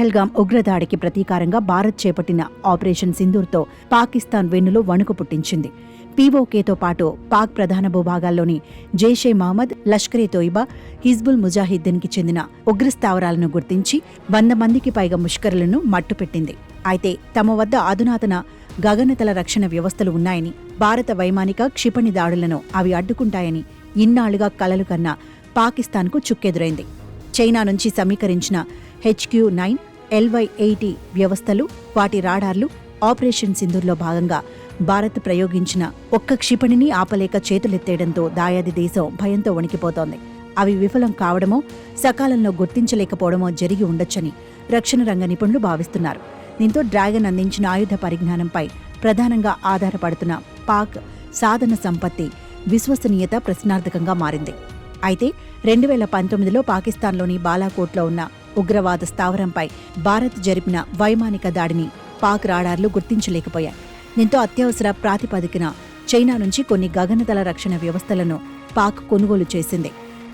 పెహల్గాం ఉగ్రదాడికి ప్రతీకారంగా భారత్ చేపట్టిన ఆపరేషన్ సింధూర్తో పాకిస్తాన్ వెన్నులో వణుకు పుట్టించింది. పీఓకేతో పాటు పాక్ ప్రధాన భూభాగాల్లోని జైషే మహమ్మద్, లష్కరే తోయిబా, హిజ్బుల్ ముజాహిద్దీన్కి చెందిన ఉగ్రస్థావరాలను గుర్తించి 100 మందికి పైగా ముష్కరులను మట్టుపెట్టింది. అయితే తమ వద్ద అధునాతన గగనతల రక్షణ వ్యవస్థలు ఉన్నాయని, భారత వైమానిక క్షిపణి దాడులను అవి అడ్డుకుంటాయని ఇన్నాళ్లుగా కలలు కన్నా పాకిస్తాన్కు చుక్కెదురైంది. చైనా నుంచి సమీకరించిన HQ-9, LY-80 వ్యవస్థలు, వాటి రాడార్లు ఆపరేషన్ సింధూర్లో భాగంగా భారత్ ప్రయోగించిన ఒక్క క్షిపణిని ఆపలేక చేతులెత్తేయడంతో దాయాది దేశం భయంతో వణికిపోతోంది. అవి విఫలం కావడమో, సకాలంలో గుర్తించలేకపోవడమో జరిగి ఉండొచ్చని రక్షణ రంగ నిపుణులు భావిస్తున్నారు. దీంతో డ్రాగన్ అందించిన ఆయుధ పరిజ్ఞానంపై ప్రధానంగా ఆధారపడుతున్న పాక్ సాధన సంపత్తి, విశ్వసనీయత ప్రశ్నార్థకంగా మారింది. అయితే 2019లో పాకిస్తాన్లోని బాలాకోట్లో ఉన్న ఉగ్రవాద స్థావరంపై భారత్ జరిపిన వైమానిక దాడిని పాక్ రాడార్లు గుర్తించలేకపోయాయి. దీంతో అత్యవసర ప్రాతిపదికన చైనా నుంచి కొన్ని గగనతల రక్షణ వ్యవస్థలను పాక్ కొనుగోలు చేసింది.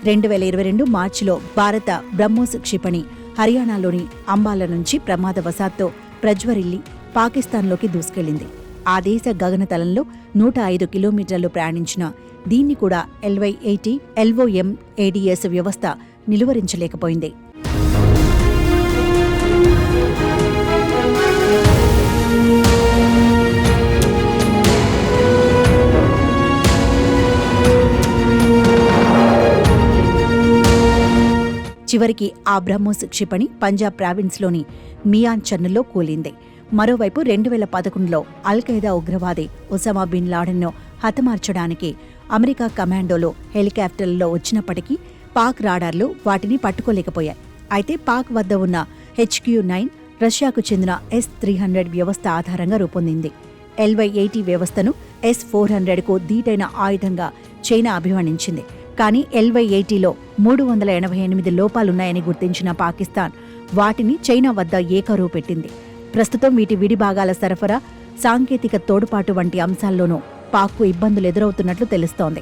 2022 మార్చిలో భారత బ్రహ్మోస్ క్షిపణి హర్యానాలోని అంబాలా నుంచి ప్రమాదవశాత్తు ప్రజ్వరిల్లి పాకిస్తాన్లోకి దూసుకెళ్లింది. ఆ దేశ గగనతలంలో 105 కిలోమీటర్లు ప్రయాణించిన దీన్ని కూడా LY-80 LOM-ADS వ్యవస్థ నిలువరించలేకపోయింది. చివరికి ఆ బ్రహ్మోస్ క్షిపణి పంజాబ్ ప్రావిన్స్లోని మియాన్చర్నులో కూలింది. మరోవైపు 2011లో అల్-ఖైదా ఉగ్రవాది ఒసామా బిన్ లాడెన్ను హతమార్చడానికి అమెరికా కమాండోలు హెలికాప్టర్లలో వచ్చినప్పటికీ పాక్ రాడార్లు వాటిని పట్టుకోలేకపోయాయి. అయితే పాక్ వద్ద ఉన్న HQ-9 రష్యాకు చెందిన S-300 వ్యవస్థ ఆధారంగా రూపొందింది. LY-80 వ్యవస్థను S-400కు దీటైన ఆయుధంగా చైనా అభివర్ణించింది. కానీ LY-80లో 388 లోపాలున్నాయని గుర్తించిన పాకిస్తాన్ వాటిని చైనా వద్ద ఏకరువు పెట్టింది. ప్రస్తుతం వీటి విడిభాగాల సరఫరా, సాంకేతిక తోడ్పాటు వంటి అంశాల్లోనూ పాక్కు ఇబ్బందులు ఎదురవుతున్నట్లు తెలుస్తోంది.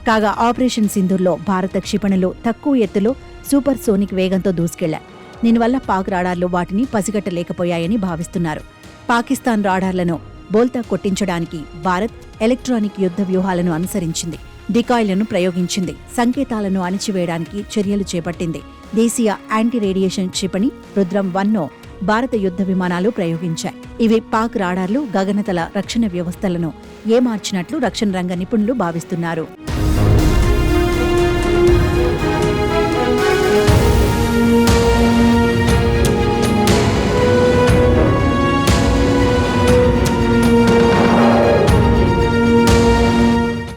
కాగా ఆపరేషన్ సింధూర్లో భారత క్షిపణులు తక్కువ ఎత్తులో సూపర్ సోనిక్ వేగంతో దూసుకెళ్లాయి. దీనివల్ల పాక్ రాడార్లు వాటిని పసిగట్టలేకపోయాయని భావిస్తున్నారు. పాకిస్తాన్ రాడార్లను బోల్తా కొట్టించడానికి భారత్ ఎలక్ట్రానిక్ యుద్ధ వ్యూహాలను అనుసరించింది. డికాయ్లను ప్రయోగించింది. సంకేతాలను అణిచివేయడానికి చర్యలు చేపట్టింది. దేశీయ యాంటీ రేడియేషన్ క్షిపణి రుద్రం-1ను భారత యుద్ధ విమానాలు ప్రయోగించాయి. ఇవి పాక్ రాడార్లు, గగనతల రక్షణ వ్యవస్థలను ఏమార్చినట్లు రక్షణ రంగ నిపుణులు భావిస్తున్నారు.